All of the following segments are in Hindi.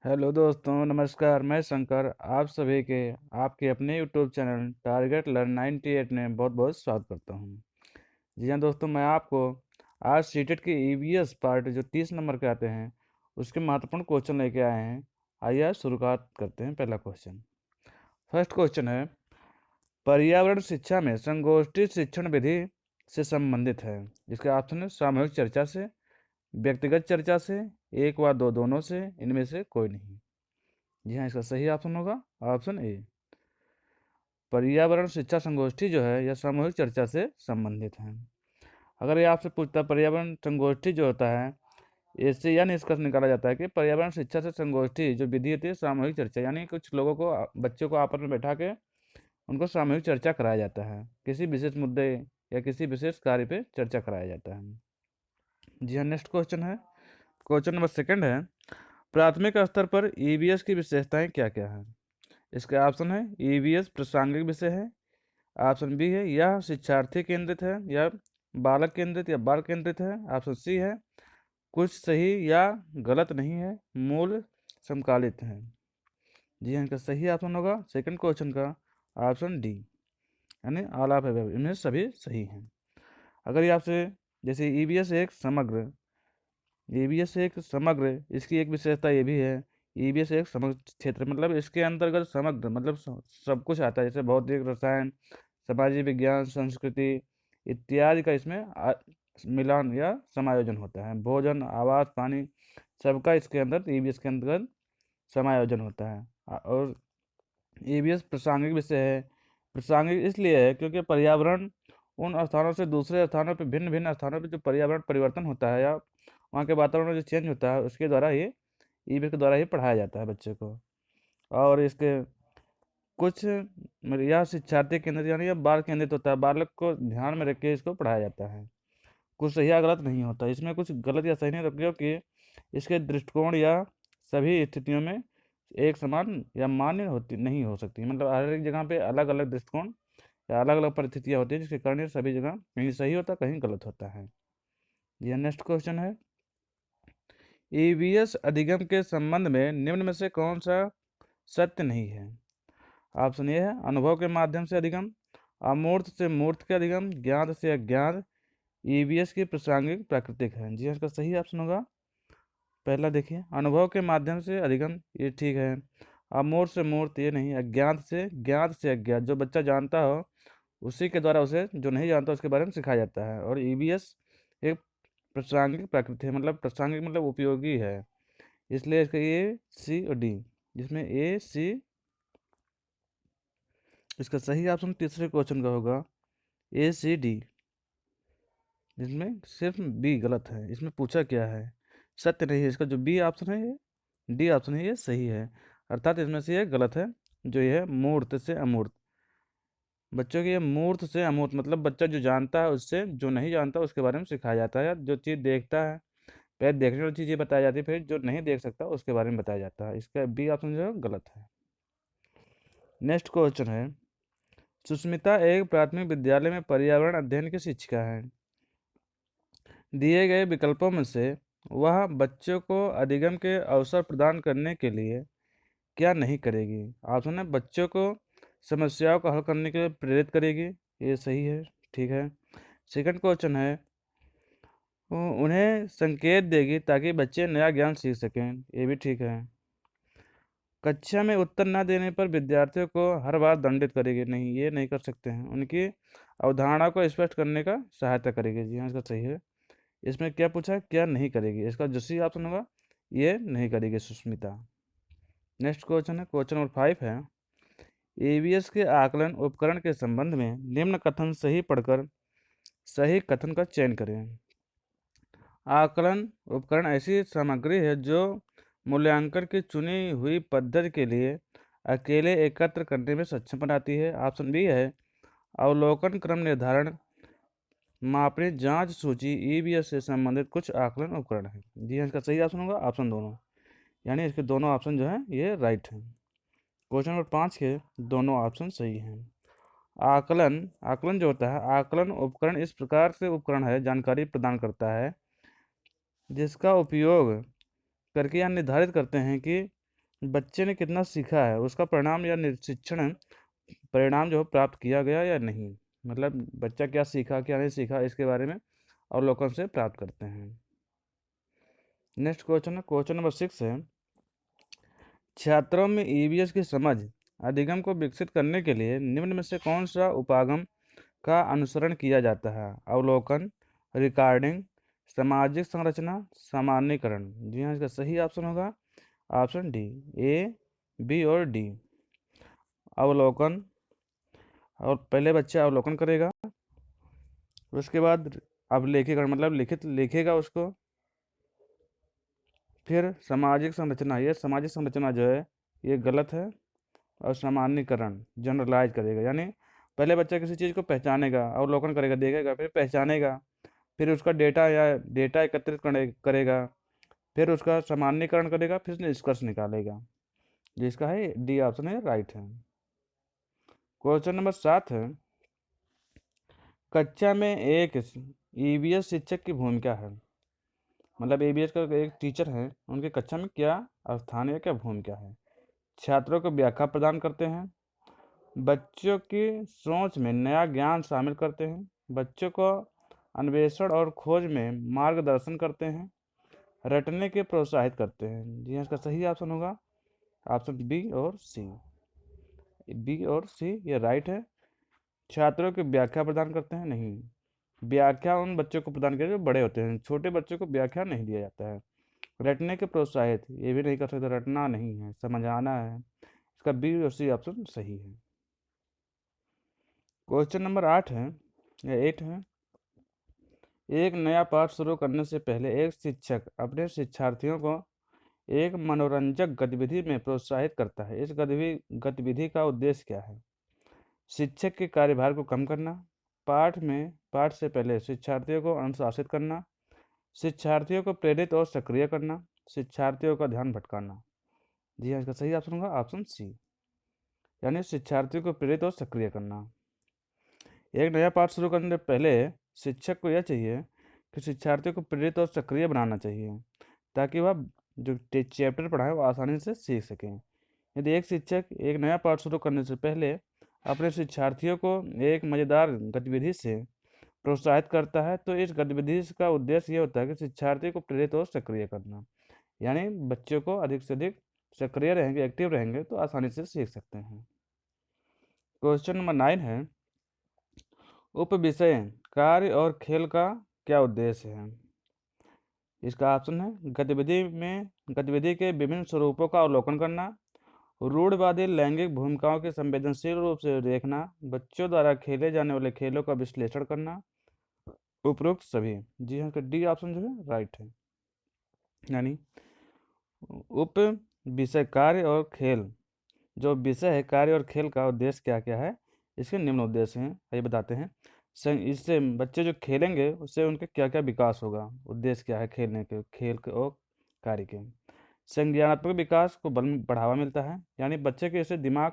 हेलो दोस्तों, नमस्कार। मैं शंकर आप सभी के आपके अपने यूट्यूब चैनल टारगेट लर्न 98 में बहुत बहुत स्वागत करता हूं। जी हाँ दोस्तों, मैं आपको आज सीटेट के ईवीएस पार्ट जो 30 नंबर के आते हैं उसके महत्वपूर्ण क्वेश्चन लेके आए हैं। आइए आज शुरुआत करते हैं। पहला क्वेश्चन, फर्स्ट क्वेश्चन है, पर्यावरण शिक्षा में संगोष्ठी शिक्षण विधि से संबंधित है। जिसका ऑप्शन है सामूहिक चर्चा से, व्यक्तिगत चर्चा से, एक व दो दोनों से, इनमें से कोई नहीं। जी हाँ, इसका सही ऑप्शन होगा ऑप्शन ए। पर्यावरण शिक्षा संगोष्ठी जो है यह सामूहिक चर्चा से संबंधित है। अगर ये आपसे पूछता है पर्यावरण संगोष्ठी जो होता है, इससे यह निष्कर्ष निकाला जाता है कि पर्यावरण शिक्षा से संगोष्ठी जो विधि होती है सामूहिक चर्चा, यानी कुछ लोगों को बच्चों को आपस में बैठा के उनको सामूहिक चर्चा कराया जाता है, किसी विशेष मुद्दे या किसी विशेष कार्य पे चर्चा कराया जाता है। जी हाँ, नेक्स्ट क्वेश्चन है, क्वेश्चन नंबर सेकंड है, प्राथमिक स्तर पर ईवीएस की विशेषताएं क्या क्या है। इसका ऑप्शन है ईवीएस प्रासंगिक विषय है, ऑप्शन बी है यह शिक्षार्थी केंद्रित है या बालक केंद्रित या बाल केंद्रित है, ऑप्शन सी है कुछ सही या गलत नहीं है, मूल समकालित है। जी हाँ, इनका सही ऑप्शन होगा सेकंड क्वेश्चन का ऑप्शन डी, यानी ऑल ऑफ अबव, इनमें सभी सही हैं। अगर ये आपसे जैसे ईवीएस एक समग्र, इसकी एक विशेषता ये भी है, ईवीएस एक समग्र क्षेत्र, मतलब इसके अंतर्गत समग्र मतलब सब कुछ आता है, जैसे भौतिक, रसायन, सामाजिक विज्ञान, संस्कृति इत्यादि का इसमें मिलान या समायोजन होता है। भोजन, आवास, पानी, सबका इसके अंदर ईवीएस के अंतर्गत समायोजन होता है। और ईवीएस प्रासंगिक विषय है। प्रासंगिक इसलिए है क्योंकि पर्यावरण उन स्थानों से दूसरे स्थानों पर, भिन्न भिन्न स्थानों पर जो पर्यावरण परिवर्तन होता है या वहाँ के वातावरण जो चेंज होता है उसके द्वारा ये ईवीएस के द्वारा ही पढ़ाया जाता है बच्चे को। और इसके कुछ यह शिक्षार्थी केंद्रित यानी यह बाल केंद्रित होता है, बालक को ध्यान में रख के इसको पढ़ाया जाता है। कुछ सही या गलत नहीं होता, इसमें कुछ गलत या सही नहीं रख, क्योंकि इसके दृष्टिकोण या सभी स्थितियों में एक समान या मान्य होती नहीं हो सकती, मतलब हर एक जगह पे अलग अलग दृष्टिकोण या अलग अलग परिस्थितियाँ होती हैं, जिसके कारण ये सभी जगह कहीं सही होता है कहीं गलत होता है। यह नेक्स्ट क्वेश्चन है, ईवीएस अधिगम के संबंध में निम्न में से कौन सा सत्य नहीं है। ऑप्शन ए है अनुभव के माध्यम से अधिगम, अमूर्त से मूर्त के अधिगम, ज्ञात से अज्ञात, ईवीएस की प्रासंगिक प्राकृतिक है। जी हाँ, इसका सही ऑप्शन होगा पहला। देखिए, अनुभव के माध्यम से अधिगम ये ठीक है, अमूर्त से मूर्त ये नहीं, अज्ञात से ज्ञात से अज्ञात, जो बच्चा जानता हो उसी के द्वारा उसे जो नहीं जानता उसके बारे में सिखाया जाता है। और ईवीएस एक प्रासंगिक प्राकृतिक है, मतलब प्रासंगिक मतलब उपयोगी है, इसलिए इसका ए सी और डी, जिसमें ए सी, इसका सही ऑप्शन तीसरे क्वेश्चन का होगा ए सी डी, जिसमें सिर्फ बी गलत है। इसमें पूछा क्या है, सत्य नहीं है, इसका जो बी ऑप्शन है ये डी ऑप्शन है ये सही है, अर्थात इसमें से ये गलत है। जो ये है मूर्त से अमूर्त, बच्चों की ये मूर्त से अमूर्त मतलब बच्चा जो जानता है उससे जो नहीं जानता उसके बारे में सिखाया जाता है। जो चीज़ देखता है पहले देखने वाली चीज़ ये बताई जाती है, फिर जो नहीं देख सकता उसके बारे में बताया जाता है। इसका बी ऑप्शन जो है गलत है। नेक्स्ट क्वेश्चन है, सुष्मिता एक प्राथमिक विद्यालय में पर्यावरण अध्ययन की शिक्षिका है। दिए गए विकल्पों में से वह बच्चों को अधिगम के अवसर प्रदान करने के लिए क्या नहीं करेगी। ऑप्शन है बच्चों को समस्याओं को हल करने के लिए प्रेरित करेगी, ये सही है, ठीक है। सेकंड क्वेश्चन है, उन्हें संकेत देगी ताकि बच्चे नया ज्ञान सीख सकें, ये भी ठीक है। कक्षा में उत्तर न देने पर विद्यार्थियों को हर बार दंडित करेगी, नहीं ये नहीं कर सकते हैं। उनकी अवधारणा को स्पष्ट करने का सहायता करेगी, जी हाँ इसका सही है। इसमें क्या पूछा है, क्या नहीं करेगी, इसका जो सी ऑप्शन होगा ये नहीं करेगी सुष्मिता। नेक्स्ट क्वेश्चन है, क्वेश्चन नंबर 5 है, ईवीएस के आकलन उपकरण के संबंध में निम्न कथन सही पढ़कर सही कथन का चयन करें। आकलन उपकरण ऐसी सामग्री है जो मूल्यांकन की चुनी हुई पद्धति के लिए अकेले एकत्र करने में सक्षम बनाती है। ऑप्शन बी है अवलोकन क्रम निर्धारण मापने जांच सूची ईवीएस से संबंधित कुछ आकलन उपकरण है। जी हाँ, इसका सही ऑप्शन होगा ऑप्शन दोनों, यानी इसके दोनों ऑप्शन जो है ये राइट हैं। क्वेश्चन नंबर 5 के दोनों ऑप्शन सही हैं। आकलन आकलन जो होता है, आकलन उपकरण इस प्रकार से उपकरण है जानकारी प्रदान करता है जिसका उपयोग करके यह निर्धारित करते हैं कि बच्चे ने कितना सीखा है उसका परिणाम या शिक्षण परिणाम जो प्राप्त किया गया या नहीं, मतलब बच्चा क्या सीखा क्या नहीं सीखा इसके बारे में अवलोकन से प्राप्त करते हैं। नेक्स्ट क्वेश्चन है, क्वेश्चन नंबर 6 है, छात्रों में ईवीएस की समझ अधिगम को विकसित करने के लिए निम्न में से कौन सा उपागम का अनुसरण किया जाता है? अवलोकन, रिकॉर्डिंग, सामाजिक संरचना, सामान्यीकरण। जी हाँ, इसका सही ऑप्शन होगा ऑप्शन डी, ए, बी और डी। अवलोकन, और पहले बच्चा अवलोकन करेगा, उसके बाद अब लेखीकरण मतलब लिखित लिखेगा उसको, फिर सामाजिक संरचना, ये सामाजिक संरचना जो है ये गलत है, और सामान्यीकरण जनरलाइज करेगा, यानी पहले बच्चा किसी चीज़ को पहचानेगा, अवलोकन करेगा, देखेगा, फिर पहचानेगा, फिर उसका डेटा एकत्रित करेगा, फिर उसका सामान्यीकरण करेगा, फिर निष्कर्ष निकालेगा। जिसका है डी ऑप्शन है राइट है। क्वेश्चन नंबर 7 है, कक्षा में एक ईवीएस शिक्षक की भूमिका है, मतलब ईवीएस का एक टीचर है, उनकी कक्षा में क्या स्थान है, क्या भूमिका है? छात्रों को व्याख्या प्रदान करते हैं, बच्चों की सोच में नया ज्ञान शामिल करते हैं, बच्चों को अन्वेषण और खोज में मार्गदर्शन करते हैं, रटने के प्रोत्साहित करते हैं। जी हाँ, इसका सही ऑप्शन होगा ऑप्शन बी और सी। बी और सी ये राइट है। छात्रों की व्याख्या प्रदान करते हैं, नहीं, व्याख्या उन बच्चों को प्रदान किया जो बड़े होते हैं, छोटे बच्चों को व्याख्या नहीं दिया जाता है। रटने के प्रोत्साहित ये भी नहीं कर सकते, रटना नहीं है, समझाना है। इसका बी और सी ऑप्शन सही है। क्वेश्चन नंबर 8 है या 8 है, एक नया पाठ शुरू करने से पहले एक शिक्षक अपने शिक्षार्थियों को एक मनोरंजक गतिविधि में प्रोत्साहित करता है। इस गतिविधि का उद्देश्य क्या है? शिक्षक के कार्यभार को कम करना, पाठ से पहले शिक्षार्थियों को अनुशासित करना, शिक्षार्थियों को प्रेरित और सक्रिय करना, शिक्षार्थियों का ध्यान भटकाना। जी हाँ, इसका सही ऑप्शन होगा ऑप्शन सी, यानी शिक्षार्थियों को प्रेरित और सक्रिय करना। एक नया पाठ शुरू करने से पहले शिक्षक को यह चाहिए कि शिक्षार्थियों को प्रेरित और सक्रिय बनाना चाहिए, ताकि वह जो चैप्टर पढ़ाए वो आसानी से सीख सकें। यदि एक शिक्षक एक नया पाठ शुरू करने से पहले अपने शिक्षार्थियों को एक मज़ेदार गतिविधि से प्रोत्साहित करता है, तो इस गतिविधि का उद्देश्य ये होता है कि शिक्षार्थी को प्रेरित और सक्रिय करना, यानी बच्चों को अधिक से अधिक सक्रिय रहेंगे, एक्टिव रहेंगे, तो आसानी से सीख सकते हैं। क्वेश्चन नंबर 9 है, उप विषय कार्य और खेल का क्या उद्देश्य है? इसका ऑप्शन है गतिविधि के विभिन्न स्वरूपों का अवलोकन करना, रूढ़िवादी लैंगिक भूमिकाओं के संवेदनशील रूप से देखना, बच्चों द्वारा खेले जाने वाले खेलों का विश्लेषण करना, उपरोक्त सभी। जी हाँ, डी ऑप्शन जो है राइट है, यानी उप विषय कार्य और खेल, जो विषय है कार्य और खेल का उद्देश्य क्या क्या है, इसके निम्न उद्देश्य हैं, ये बताते हैं। इससे बच्चे जो खेलेंगे उससे उनके क्या क्या विकास होगा, उद्देश्य क्या है खेलने के, खेल के और कार्य के। संज्ञानात्मक विकास को बल बढ़ावा मिलता है, यानी बच्चे के इससे दिमाग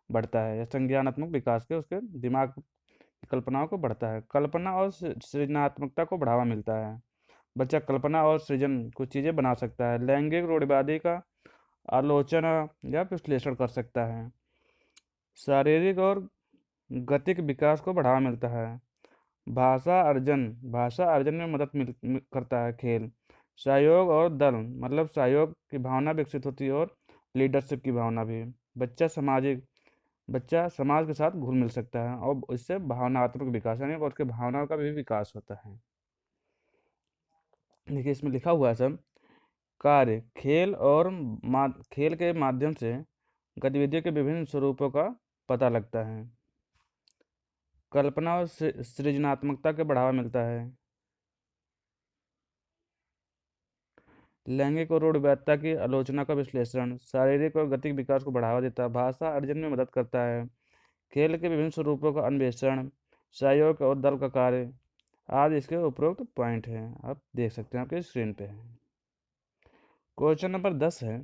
बढ़ता है, या संज्ञानात्मक विकास के उसके दिमाग की कल्पनाओं को बढ़ता है। कल्पना और सृजनात्मकता को बढ़ावा मिलता है, बच्चा कल्पना और सृजन कुछ चीज़ें बना सकता है। लैंगिक रूढ़िवादी का आलोचना या विश्लेषण कर सकता है। शारीरिक और गतिक विकास को बढ़ावा मिलता है। भाषा अर्जन में मदद करता है खेल। सहयोग और दल, मतलब सहयोग की भावना विकसित होती है, और लीडरशिप की भावना भी। बच्चा समाज के साथ घुल मिल सकता है, और इससे भावनात्मक विकास यानी उसके भावनाओं का भी विकास होता है। देखिए इसमें लिखा हुआ है सब कार्य खेल के माध्यम से गतिविधियों के विभिन्न स्वरूपों का पता लगता है। कल्पना और सृजनात्मकता को बढ़ावा मिलता है। लैंगिक और रूढ़िवादिता की आलोचना का विश्लेषण, शारीरिक और गतिक विकास को बढ़ावा देता है, भाषा अर्जन में मदद करता है, खेल के विभिन्न स्वरूपों का अन्वेषण, सहयोग और दल का कार्य आदि इसके उपरोक्त पॉइंट हैं। आप देख सकते हैं, आपके स्क्रीन पे है। क्वेश्चन नंबर 10 है,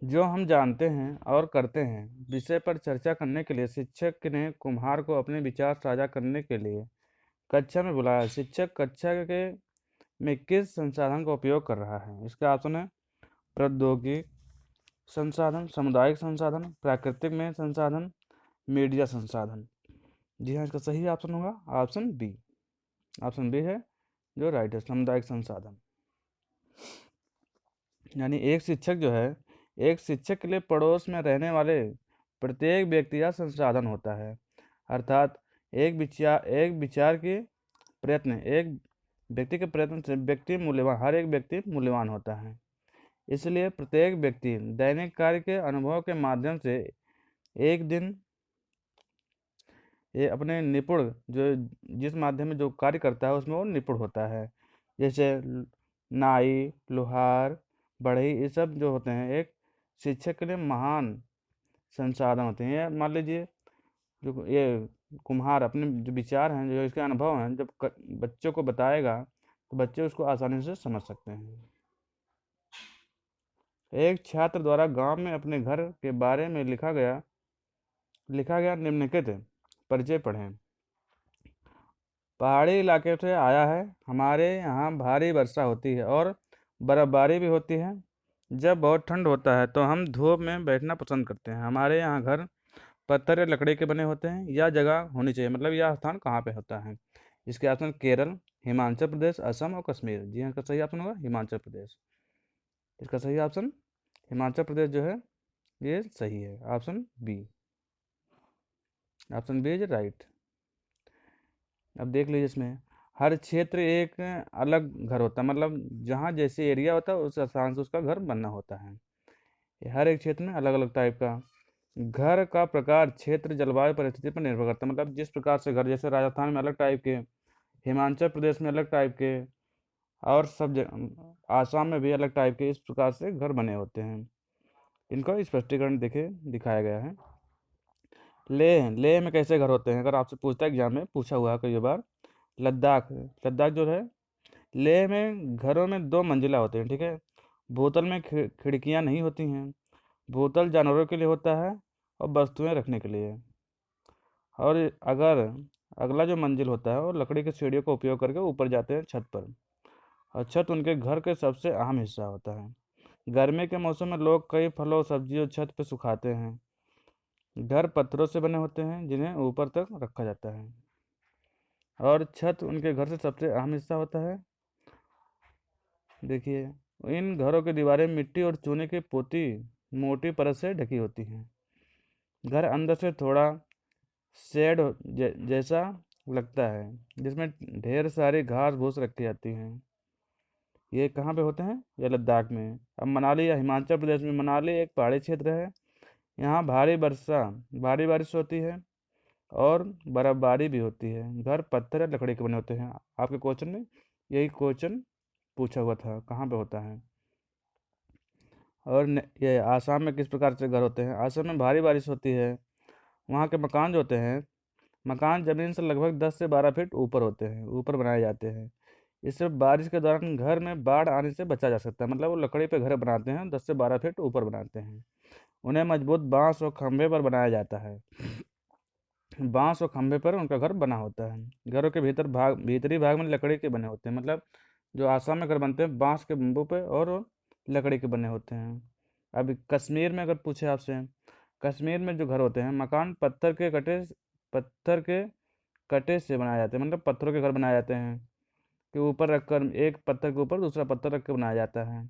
जो हम जानते हैं और करते हैं विषय पर चर्चा करने के लिए शिक्षक ने कुम्हार को अपने विचार साझा करने के लिए कक्षा में बुलाया। शिक्षक कक्षा के में किस संसाधन का उपयोग कर रहा है? इसका ऑप्शन है प्रौद्योगिकी, संसाधन, सामुदायिक संसाधन, प्राकृतिक में संसाधन, मीडिया संसाधन। जी हाँ, इसका सही ऑप्शन होगा ऑप्शन बी। ऑप्शन बी है जो राइट है, सामुदायिक संसाधन। यानी एक शिक्षक जो है, एक शिक्षक के लिए पड़ोस में रहने वाले प्रत्येक व्यक्ति का संसाधन होता है। अर्थात एक विचार के प्रयत्न, एक व्यक्ति के प्रयत्न से व्यक्ति मूल्यवान, हर एक व्यक्ति मूल्यवान होता है। इसलिए प्रत्येक व्यक्ति दैनिक कार्य के अनुभव के माध्यम से एक दिन ये अपने निपुण, जो जिस माध्यम में जो कार्य करता है उसमें वो निपुण होता है। जैसे नाई, लोहार, बढ़ई, ये सब जो होते हैं एक शिक्षक के लिए महान संसाधन होते हैं। मान लीजिए जो ये कुम्हार अपने जो विचार हैं, जो इसके अनुभव हैं, जब बच्चों को बताएगा तो बच्चे उसको आसानी से समझ सकते हैं। एक छात्र द्वारा गांव में अपने घर के बारे में लिखा गया निम्नलिखित परिचय पढ़ें। पहाड़ी इलाके से आया है, हमारे यहाँ भारी वर्षा होती है और बर्फबारी भी होती है। जब बहुत ठंड होता है तो हम धूप में बैठना पसंद करते हैं। हमारे यहाँ घर पत्थर या लकड़ी के बने होते हैं। यह जगह होनी चाहिए, मतलब यह स्थान कहाँ पे होता है? इसके ऑप्शन केरल, हिमाचल प्रदेश, असम और कश्मीर। जी हाँ, इसका सही ऑप्शन होगा हिमाचल प्रदेश। इसका सही ऑप्शन हिमाचल प्रदेश जो है ये सही है, option B. Option B is right. अब देख लीजिए, इसमें हर क्षेत्र एक अलग घर होता है, मतलब जहाँ जैसे एरिया होता है उस स्थान से उसका घर बनना होता है। हर एक क्षेत्र में अलग अलग टाइप का घर का प्रकार, क्षेत्र, जलवायु परिस्थिति पर निर्भर करता है। मतलब जिस प्रकार से घर, जैसे राजस्थान में अलग टाइप के, हिमाचल प्रदेश में अलग टाइप के, और आसाम में भी अलग टाइप के, इस प्रकार से घर बने होते हैं। इनका स्पष्टीकरण दिखाया गया है। लेह में कैसे घर होते हैं, अगर आपसे पूछता है, एग्जाम में पूछा हुआ है कई बार। लद्दाख जो है, लेह में घरों में 2 मंजिला होते हैं, ठीक है। भूतल में खिड़कियां नहीं होती हैं। भूतल जानवरों के लिए होता है और वस्तुएं रखने के लिए। और अगला जो मंजिल होता है वो लकड़ी की सीढ़ियों का उपयोग करके ऊपर जाते हैं छत पर, और छत उनके घर के सबसे अहम हिस्सा होता है। गर्मी के मौसम में लोग कई फलों और सब्जियों छत पर सुखाते हैं। घर पत्थरों से बने होते हैं जिन्हें ऊपर तक रखा जाता है, और छत उनके घर से सबसे अहम हिस्सा होता है। देखिए, इन घरों की दीवारें मिट्टी और चूने की पोती मोटी परत से ढकी होती हैं। घर अंदर से थोड़ा शेड जैसा लगता है, जिसमें ढेर सारी घास फूस रखी जाती हैं। ये कहाँ पे होते हैं? ये लद्दाख में। अब मनाली या हिमाचल प्रदेश में, मनाली एक पहाड़ी क्षेत्र है। यहाँ भारी बारिश होती है और बर्फबारी भी होती है। घर पत्थर या लकड़ी के बने होते हैं। आपके क्वेश्चन में यही क्वेश्चन पूछा हुआ था, कहाँ पे होता है। और ये आसाम में किस प्रकार से घर होते हैं? आसाम में भारी बारिश होती है। वहाँ के मकान जो होते हैं, मकान ज़मीन से लगभग 10 से 12 फीट ऊपर होते हैं, ऊपर बनाए जाते हैं। इससे बारिश के दौरान घर में बाढ़ आने से बचा जा सकता है। मतलब वो लकड़ी पे घर बनाते हैं, 10 से 12 फीट ऊपर बनाते हैं। उन्हें मजबूत बांस और खंभे पर बनाया जाता है। बांस और खंभे पर उनका घर बना होता है। घरों के भीतरी भाग में लकड़ी के बने होते हैं। मतलब जो आसाम में घर बनते हैं बांस के बम्बू पे और लकड़ी के बने होते हैं। अब कश्मीर में अगर पूछे आपसे, कश्मीर में जो घर होते हैं, मकान पत्थर के कटे से बनाए जाते हैं। मतलब पत्थरों के घर बनाए जाते हैं कि ऊपर रखकर, एक पत्थर के ऊपर दूसरा पत्थर रख के बनाया जाता है।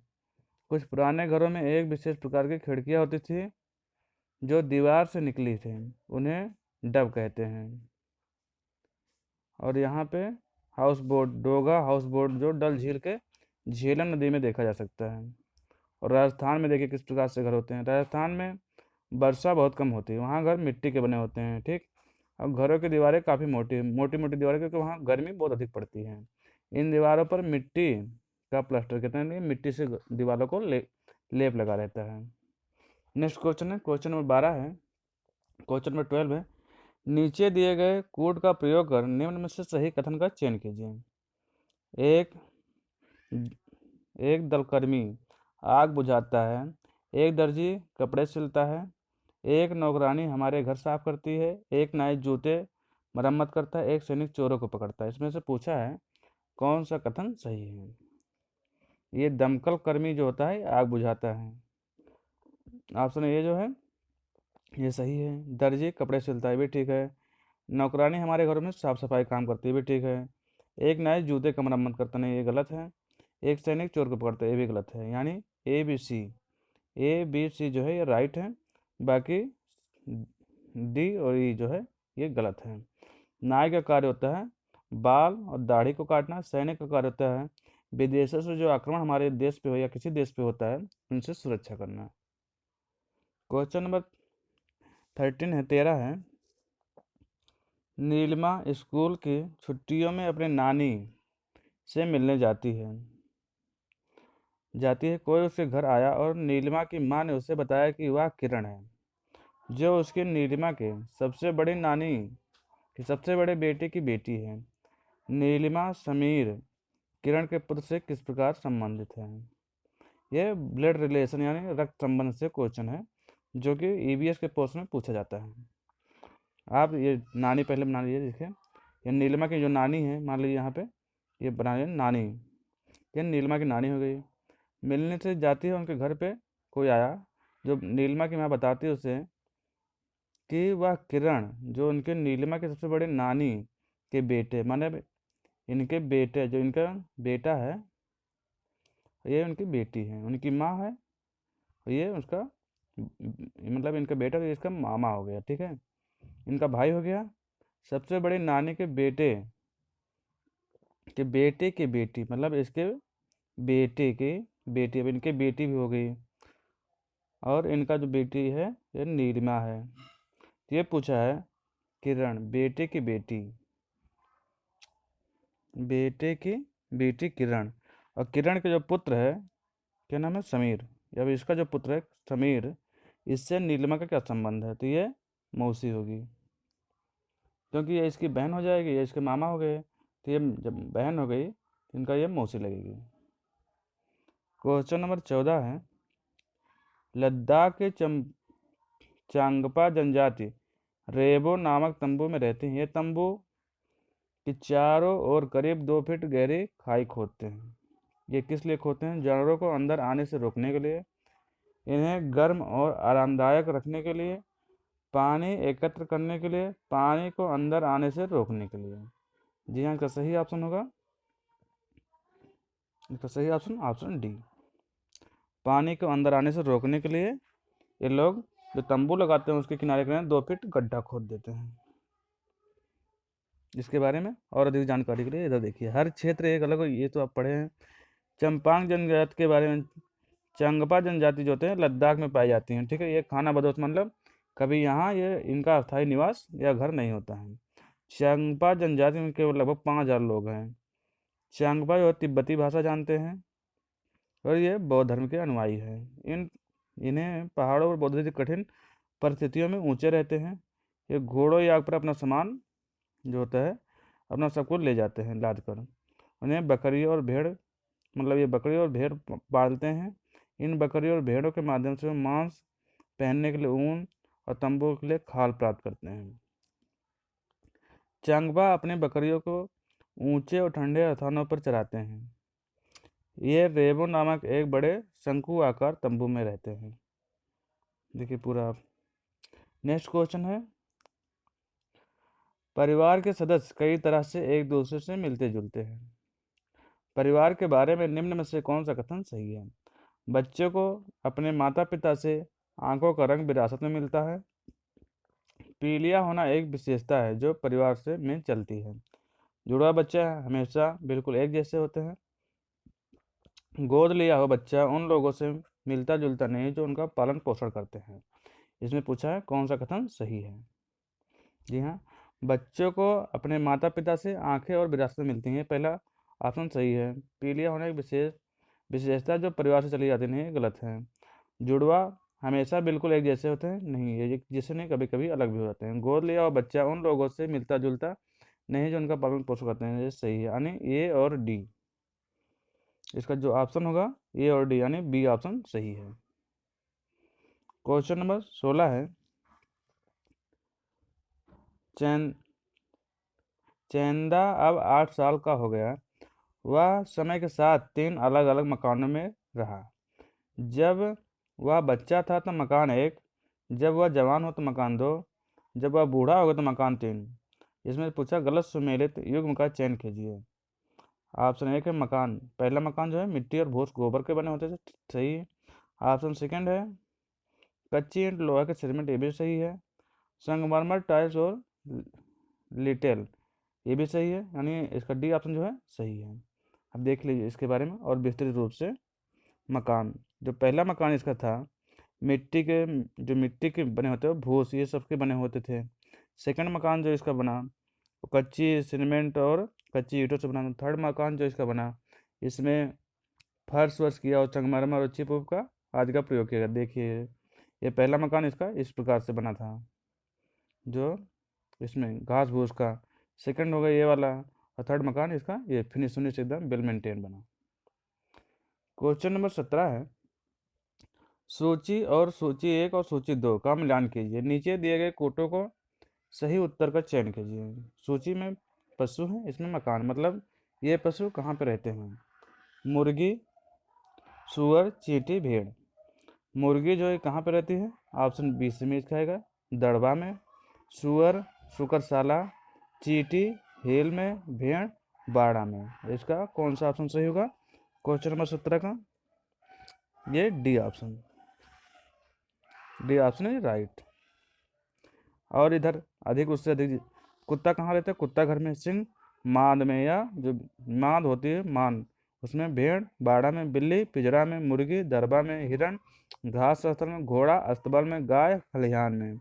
कुछ पुराने घरों में एक विशेष प्रकार की खिड़कियाँ होती थी जो दीवार से निकली थी, उन्हें डब कहते हैं। और यहाँ पे डोगा हाउस बोट जो डल झील के झेलम नदी में देखा जा सकता है। और राजस्थान में देखिए किस प्रकार से घर होते हैं। राजस्थान में वर्षा बहुत कम होती है, वहाँ घर मिट्टी के बने होते हैं, ठीक। और घरों की दीवारें काफ़ी मोटी मोटी दीवारें, क्योंकि वहाँ गर्मी बहुत अधिक पड़ती है। इन दीवारों पर मिट्टी का प्लास्टर कहते हैं, मिट्टी से दीवारों को लेप लगा रहता है। नेक्स्ट क्वेश्चन है, क्वेश्चन नंबर 12 है। क्वेश्चन नंबर 12 है, नीचे दिए गए कोड का प्रयोग कर निम्न में से सही कथन का चयन कीजिए। एक एक दलकर्मी आग बुझाता है, एक दर्जी कपड़े सिलता है, एक नौकरानी हमारे घर साफ करती है, एक नाई जूते मरम्मत करता है, एक सैनिक चोरों को पकड़ता है। इसमें से पूछा है कौन सा कथन सही है? ये दमकल कर्मी जो होता है आग बुझाता है। ऑप्शन ए जो है ये सही है। दर्जी कपड़े सिलता है, भी ठीक है। नौकरानी हमारे घरों में साफ सफाई काम करती है, भी ठीक है। एक नाई जूते का मरम्मत करता, नहीं, ये गलत है। एक सैनिक चोर को पकड़ता है, ये भी गलत है। यानी ए बी सी जो है ये राइट है। बाकी डी और ई जो है ये गलत है। नाई का कार्य होता है बाल और दाढ़ी को काटना। सैनिक का कार्य होता है विदेशों से जो आक्रमण हमारे देश पे हो या किसी देश पे होता है उनसे सुरक्षा करना। क्वेश्चन नंबर 13 है, 13 है। नीलिमा स्कूल की छुट्टियों में अपनी नानी से मिलने जाती है। कोई उसके घर आया और नीलिमा की माँ ने उसे बताया कि वह किरण है, जो उसकी नीलिमा के सबसे बड़ी नानी की सबसे बड़े बेटे की बेटी है। नीलिमा समीर किरण के पुत्र से किस प्रकार संबंधित है? यह ब्लड रिलेशन यानी रक्त संबंध से क्वेश्चन है, जो कि ईवीएस के पोस्ट में पूछा जाता है। आप ये नानी पहले बना लीजिए। देखिए ये नीलिमा की जो नानी है, मान लीजिए यहाँ पे ये बना लीजिए नानी, ये नीलिमा की नानी हो गई। मिलने से जाती है उनके घर पे, कोई आया, जो नीलिमा की माँ बताती है उसे कि वह किरण जो उनके नीलिमा के सबसे बड़े नानी के बेटे, माने इनके बेटे, जो इनका बेटा है ये उनकी बेटी है, उनकी माँ है, ये उसका मतलब इनका बेटा, तो इसका मामा हो गया, ठीक है। इनका भाई हो गया। सबसे बड़े नानी के बेटे की बेटी, मतलब इसके बेटे की बेटी, अब इनकी बेटी भी हो गई। और इनका जो बेटी है ये नीलिमा है। ये पूछा है किरण बेटे की बेटी किरण, और किरण के जो पुत्र है क्या नाम है, समीर। अब इसका जो पुत्र है समीर, इससे नीलिमा का क्या संबंध है? तो ये मौसी होगी, क्योंकि ये इसकी बहन हो जाएगी, ये इसके मामा हो गए, तो ये जब बहन हो गई तो इनका ये मौसी लगेगी। क्वेश्चन नंबर 14 है। लद्दाख के चांगपा जनजाति रेबो नामक तंबू में रहते हैं। ये तंबू के चारों ओर करीब 2 फीट गहरी खाई खोदते हैं। ये किस लिए खोदते हैं? जानवरों को अंदर आने से रोकने के लिए, इन्हें गर्म और आरामदायक रखने के लिए, पानी एकत्र करने के लिए, पानी को अंदर आने से रोकने के लिए। जी हाँ, इसका सही ऑप्शन होगा, इसका सही ऑप्शन डी। पानी को अंदर आने से रोकने के लिए ये लोग जो तंबू लगाते हैं उसके किनारे किनारे 2 फीट गड्ढा खोद देते हैं। इसके बारे में और अधिक जानकारी के लिए इधर देखिए। हर क्षेत्र एक अलग, ये तो आप पढ़े हैं। चंपांग जनजाति के बारे में। चांगपा जनजाति जो होते हैं लद्दाख में पाई जाती हैं, ठीक है। ये खाना बदोश, मतलब कभी यहाँ ये इनका अस्थायी निवास या घर नहीं होता है। चांगपा जनजाति में केवल लगभग 5,000 लोग हैं। चांगपा जो तिब्बती भाषा जानते हैं और ये बौद्ध धर्म के अनुयायी हैं। इन्हें पहाड़ों और बहुत ही कठिन परिस्थितियों में ऊंचे रहते हैं। ये घोड़ों या आग पर अपना सामान जो होता है अपना सब कुछ ले जाते हैं लाद कर। उन्हें बकरी और भेड़, मतलब ये बकरी और भेड़ पालते हैं। इन बकरी और भेड़ों के माध्यम से मांस, पहनने के लिए ऊन और तंबू के लिए खाल प्राप्त करते हैं। चांगबा अपने बकरियों को ऊंचे और ठंडे स्थानों पर चराते हैं। ये रेबो नामक एक बड़े शंकु आकार तंबू में रहते हैं। देखिए पूरा। नेक्स्ट क्वेश्चन है। परिवार के सदस्य कई तरह से एक दूसरे से मिलते जुलते हैं। परिवार के बारे में निम्न में से कौन सा कथन सही है? बच्चों को अपने माता पिता से आंखों का रंग विरासत में मिलता है। पीलिया होना एक विशेषता है जो परिवार से में चलती है। जुड़वा बच्चे हमेशा बिल्कुल एक जैसे होते हैं। गोद लिया हुआ बच्चा उन लोगों से मिलता जुलता नहीं जो उनका पालन पोषण करते हैं। इसमें पूछा है कौन सा कथन सही है? जी हाँ, बच्चों को अपने माता पिता से आंखें और विरासत में मिलती हैं, पहला ऑप्शन सही है। पीलिया होना एक विशेषता जो परिवार से चली जाती नहीं, ये गलत है। जुड़वा हमेशा बिल्कुल एक जैसे होते हैं, नहीं, ये एक जैसे नहीं, कभी कभी अलग भी होते हैं। गोद लिया हुआ बच्चा उन लोगों से मिलता जुलता नहीं जो उनका पालन पोषण करते हैं, ये सही है, यानी ए और डी। इसका जो ऑप्शन होगा ए और डी, यानी बी ऑप्शन सही है। क्वेश्चन नंबर 16 है। चैंदा अब 8 साल का हो गया। वह समय के साथ 3 अलग अलग मकानों में रहा। जब वह बच्चा था तो मकान 1, जब वह जवान हो तो मकान 2, जब वह बूढ़ा होगा तो मकान 3। इसमें पूछा गलत सुमेलित युग्म का चयन कीजिए। ऑप्शन 1 है मकान, पहला मकान जो है मिट्टी और भूस गोबर के बने होते थे, सही है। ऑप्शन सेकंड है कच्ची ईंट लोहा के सीमेंट, ये भी सही है। संगमरमर टाइल्स और लिटेल, ये भी सही है, यानी इसका डी ऑप्शन जो है सही है। अब देख लीजिए इसके बारे में और विस्तृत रूप से। मकान, जो पहला मकान इसका था मिट्टी के, जो मिट्टी के बने होते हैं भूस ये सब के बने होते थे। सेकंड मकान जो इसका बना वो कच्ची सीमेंट और कच्ची ईंटों से बना। थर्ड मकान जो इसका बना इसमें फर्श वर्श किया और संगमरमर और चिप उप का आदि का प्रयोग किया गया। देखिए ये पहला मकान इसका इस प्रकार से बना था, जो इसमें घास भूस का। सेकंड हो गया ये वाला, और थर्ड मकान इसका ये फिनिश फिनिश एकदम वेल मेंटेन बना। क्वेश्चन नंबर 17 है, सूची और सूची 1 और सूची 2 का मिलान कीजिए। नीचे दिए गए कोटों को सही उत्तर का चयन कीजिए। सूची में पशु हैं, इसमें मकान, मतलब ये पशु कहाँ पे रहते हैं? मुर्गी, सुअर, चींटी, भेड़। मुर्गी जो है कहाँ पे रहती है? ऑप्शन बी से इसका आएगा दड़बा में। सुअर सुकरशाला, चींटी हेल में, भेड़ बाड़ा में। इसका कौन सा ऑप्शन सही होगा क्वेश्चन नंबर 17 का? ये डी ऑप्शन, डी ऑप्शन है राइट। और इधर अधिक उससे अधिक कुत्ता कहाँ रहता है? कुत्ता घर में, सिंह मांद में, या जो मांद होती है मांद उसमें, भेड़ बाड़ा में, बिल्ली पिंजरा में, मुर्गी दरबा में, हिरण घास स्थल में, घोड़ा अस्तबल में, गाय खलिहान में,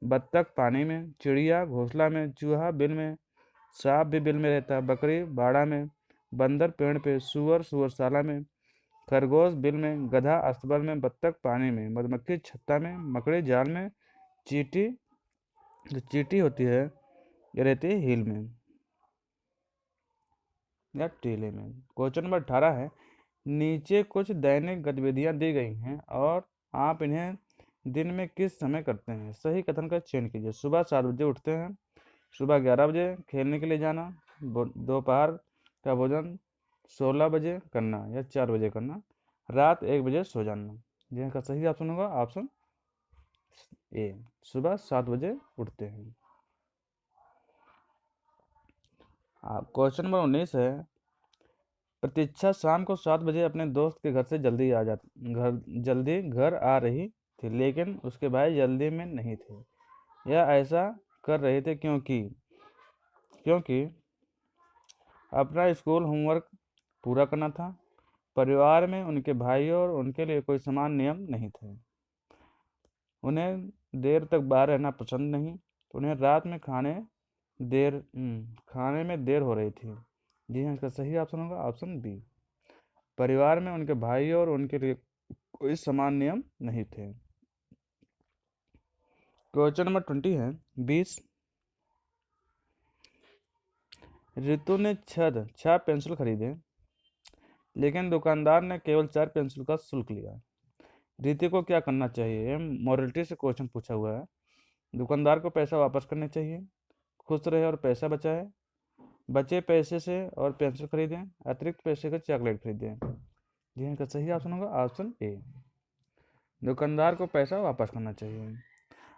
बत्तख पानी में, चिड़िया घोंसला में, चूहा बिल में, सांप भी बिल में रहता है, बकरी बाड़ा में, बंदर पेड़ पे, सुअर सुअरशाला में, खरगोश बिल में, गधा अस्तबल में, बत्तख पानी में, मधुमक्खी छत्ता में, मकड़ी जाल में, चींटी जो चींटी होती है ये रहती है हिल में या टीले में। क्वेश्चन नंबर 18 है, नीचे कुछ दैनिक गतिविधियां दी गई हैं और आप इन्हें दिन में किस समय करते हैं? सही कथन का चयन कीजिए। सुबह 7 बजे उठते हैं, सुबह 11 बजे खेलने के लिए जाना, दोपहर का भोजन 16 बजे करना या 4 बजे करना, रात 1 बजे सो जाना। जिसका सही ऑप्शन होगा ऑप्शन ए, सुबह 7 बजे उठते हैं। क्वेश्चन नंबर 19 है, प्रतीक्षा शाम को 7 बजे अपने दोस्त के घर से जल्दी घर आ रही थी, लेकिन उसके भाई जल्दी में नहीं थे। यह ऐसा कर रहे थे क्योंकि अपना स्कूल होमवर्क पूरा करना था। परिवार में उनके भाई और उनके लिए कोई समान नियम नहीं थे। उन्हें देर तक बाहर रहना पसंद नहीं। उन्हें रात में खाने में देर हो रही थी। जी हाँ, इसका सही ऑप्शन होगा ऑप्शन बी। परिवार में उनके भाई और उनके लिए कोई समान नियम नहीं थे। क्वेश्चन नंबर 20 है, 20 रितु ने 6 पेंसिल खरीदे, लेकिन दुकानदार ने केवल 4 पेंसिल का शुल्क लिया। रितु को क्या करना चाहिए? मॉरलिटी से क्वेश्चन पूछा हुआ है। दुकानदार को पैसा वापस करना चाहिए, खुश रहे और पैसा बचाए, बचे पैसे से और पेंसिल खरीदें, अतिरिक्त पैसे का चॉकलेट खरीदें। जी हाँ, सही ऑप्शन होगा ऑप्शन ए, दुकानदार को पैसा वापस करना चाहिए।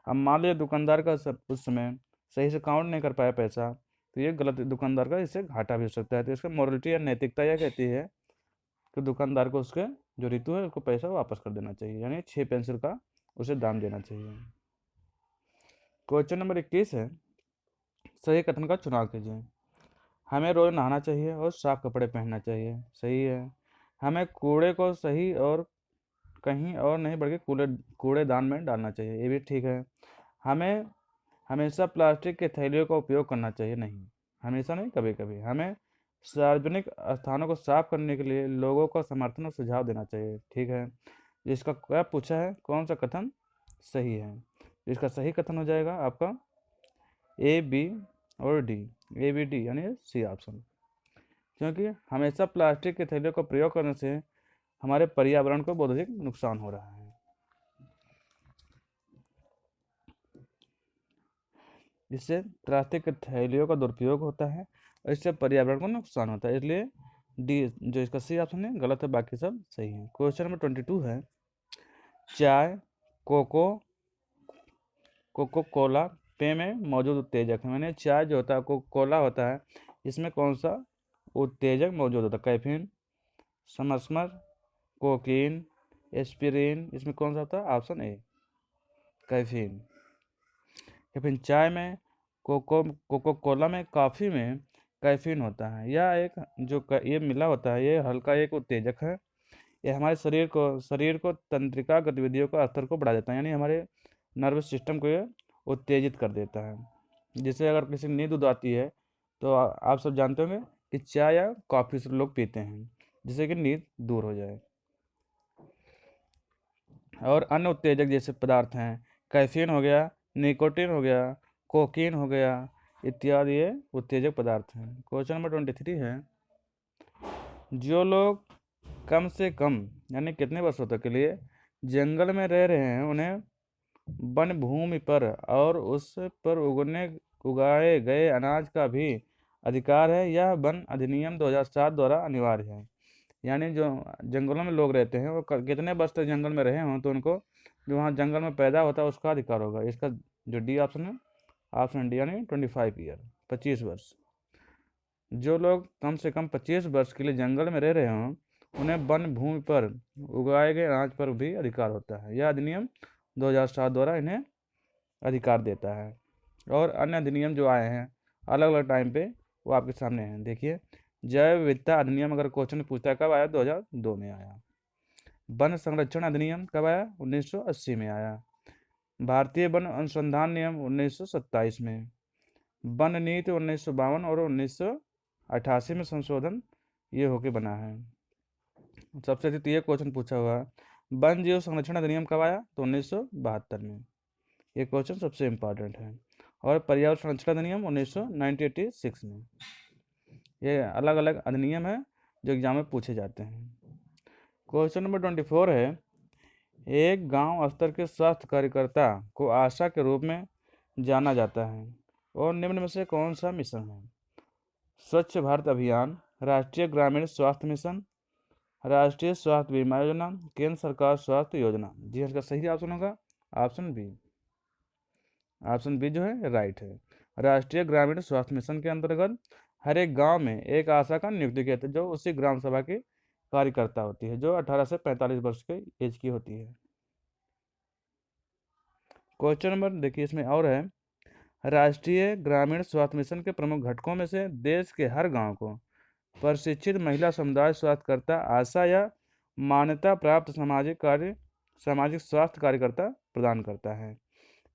अब मान लीजिए दुकानदार का उस समय सही से काउंट नहीं कर पाया पैसा, तो ये गलत, दुकानदार का इससे घाटा भी हो सकता है। तो इसका मोरलिटी या नैतिकता यह कहती है कि दुकानदार को उसके जो रितु है उसको पैसा वापस कर देना चाहिए, यानी 6 पेंसिल का उसे दाम देना चाहिए। क्वेश्चन नंबर 21 है, सही कथन का चुनाव कीजिए। हमें रोज नहाना चाहिए और साफ कपड़े पहनना चाहिए, सही है। हमें कूड़े को सही और कहीं और नहीं बल्कि कूड़ेदान में डालना चाहिए, ये भी ठीक है। हमें हमेशा प्लास्टिक के थैलियों का उपयोग करना चाहिए, नहीं, हमेशा नहीं, कभी कभी। हमें सार्वजनिक स्थानों को साफ करने के लिए लोगों का समर्थन और सुझाव देना चाहिए, ठीक है। इसका क्या पूछा है, कौन सा कथन सही है? इसका सही कथन हो जाएगा आपका ए, बी और डी, ए, बी, डी, यानी सी ऑप्शन। क्योंकि हमेशा प्लास्टिक के थैलियों का प्रयोग करने से हमारे पर्यावरण को बहुत अधिक नुकसान हो रहा है। इससे प्लास्टिक के थैलियों का दुरुपयोग होता है और इससे पर्यावरण को नुकसान होता है, इसलिए डी जो इसका सी ऑप्शन है गलत है, बाकी सब सही है। क्वेश्चन नंबर 22 है, चाय, कोको कोला पेय में मौजूद उत्तेजक है। मैंने चाय जो होता है, कोको कोला होता है, इसमें कौन सा उत्तेजक मौजूद होता है? कैफीन, समसमर, कोकीन, एस्पिरिन। इसमें कौन सा होता है? Option A caffeine. या फिर चाय में, कोको कोला में, कॉफ़ी में कैफीन होता है। यह एक ये मिला होता है, ये हल्का एक उत्तेजक है। ये हमारे शरीर को तंत्रिका गतिविधियों का स्तर को बढ़ा देता है, यानी हमारे नर्वस सिस्टम को ये उत्तेजित कर देता है। जिससे अगर किसी नींद उद आती है तो आप सब जानते होंगे कि चाय या कॉफ़ी से लोग पीते हैं, जिससे कि नींद दूर हो जाए। और अन्य उत्तेजक जैसे पदार्थ हैं, कैफीन हो गया, निकोटीन हो गया, कोकीन हो गया इत्यादि, ये उत्तेजक पदार्थ हैं। क्वेश्चन नंबर 23 है, जो लोग कम से कम यानी कितने वर्षों तक के लिए जंगल में रह रहे हैं, उन्हें वन भूमि पर और उस पर उगाए गए अनाज का भी अधिकार है। यह वन अधिनियम 2007 द्वारा अनिवार्य है। यानी जो जंगलों में लोग रहते हैं वो कितने वर्ष तक जंगल में रहे हों तो उनको जो वहाँ जंगल में पैदा होता है उसका अधिकार होगा। इसका जो डी ऑप्शन है, ऑप्शन डी यानी 25 ईयर, 25 वर्ष। जो लोग कम से कम 25 वर्ष के लिए जंगल में रह रहे हों, उन्हें वन भूमि पर उगाए गए अनाज पर भी अधिकार होता है। यह अधिनियम 2007 द्वारा इन्हें अधिकार देता है। और अन्य अधिनियम जो आए हैं अलग अलग टाइम पे, वो आपके सामने हैं। देखिए, जैव विविधता अधिनियम अगर क्वेश्चन पूछता है कब आया? 2002 में आया। वन संरक्षण अधिनियम कब आया? 1980 में आया। भारतीय वन अनुसंधान नियम 1927 में। वन नीति 1952 और 1988 में संशोधन ये होके बना है। सबसे अधिक ये क्वेश्चन पूछा हुआ है, वन जीव संरक्षण अधिनियम कब आया? तो 1972 में। ये क्वेश्चन सबसे इम्पोर्टेंट है। और पर्यावरण संरक्षण अधिनियम 1986 में। ये अलग अलग अधिनियम है जो एग्जाम में पूछे जाते हैं। क्वेश्चन नंबर 24 है, एक गांव स्तर के स्वास्थ्य कार्यकर्ता को आशा के रूप में जाना जाता है और निम्न में से कौन सा मिशन है? स्वच्छ भारत अभियान, राष्ट्रीय ग्रामीण स्वास्थ्य मिशन, राष्ट्रीय स्वास्थ्य बीमा योजना, केंद्र सरकार स्वास्थ्य योजना। जी, इसका सही ऑप्शन होगा ऑप्शन बी। ऑप्शन बी जो है राइट है। राष्ट्रीय ग्रामीण स्वास्थ्य मिशन के अंतर्गत हर एक गांव में एक आशा का नियुक्ति किया जाता है, जो उसी ग्राम सभा की कार्यकर्ता होती है, जो 18 से 45 वर्ष के एज की होती है। क्वेश्चन नंबर देखिए इसमें और है, राष्ट्रीय ग्रामीण स्वास्थ्य मिशन के प्रमुख घटकों में से देश के हर गांव को प्रशिक्षित महिला समुदाय स्वास्थ्यकर्ता, आशा या मान्यता प्राप्त सामाजिक स्वास्थ्य कार्यकर्ता प्रदान करता है।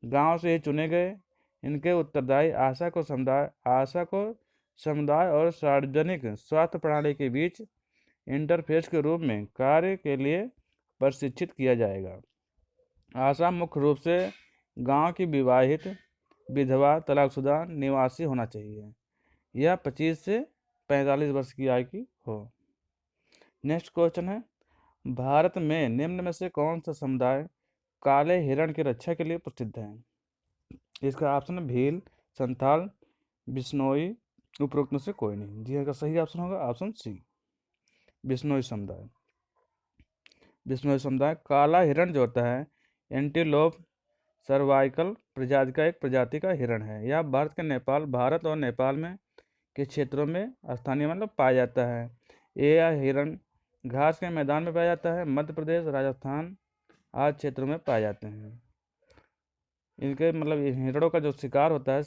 गांव से ही चुने गए इनके उत्तरदायी आशा को समुदाय और सार्वजनिक स्वास्थ्य प्रणाली के बीच इंटरफेस के रूप में कार्य के लिए प्रशिक्षित किया जाएगा। आशा मुख्य रूप से गांव की विवाहित, विधवा, तलाकशुदा निवासी होना चाहिए। यह 25 से 45 वर्ष की आयु की हो। नेक्स्ट क्वेश्चन है, भारत में निम्न में से कौन सा समुदाय काले हिरण की रक्षा के लिए प्रसिद्ध है? इसका ऑप्शन है भील, संथाल, बिश्नोई, उपरोक्त में से कोई नहीं। जी, इसका सही ऑप्शन होगा ऑप्शन सी, बिश्नोई समुदाय। बिश्नोई समुदाय काला हिरण जो होता है एंटीलोप सर्वाइकल प्रजाति का हिरण है। यह भारत और नेपाल में के क्षेत्रों में स्थानीय मतलब पाया जाता है। यह हिरण घास के मैदान में पाया जाता है। मध्य प्रदेश, राजस्थान आदि क्षेत्रों में पाए जाते हैं। इनके मतलब हिरणों का जो शिकार होता है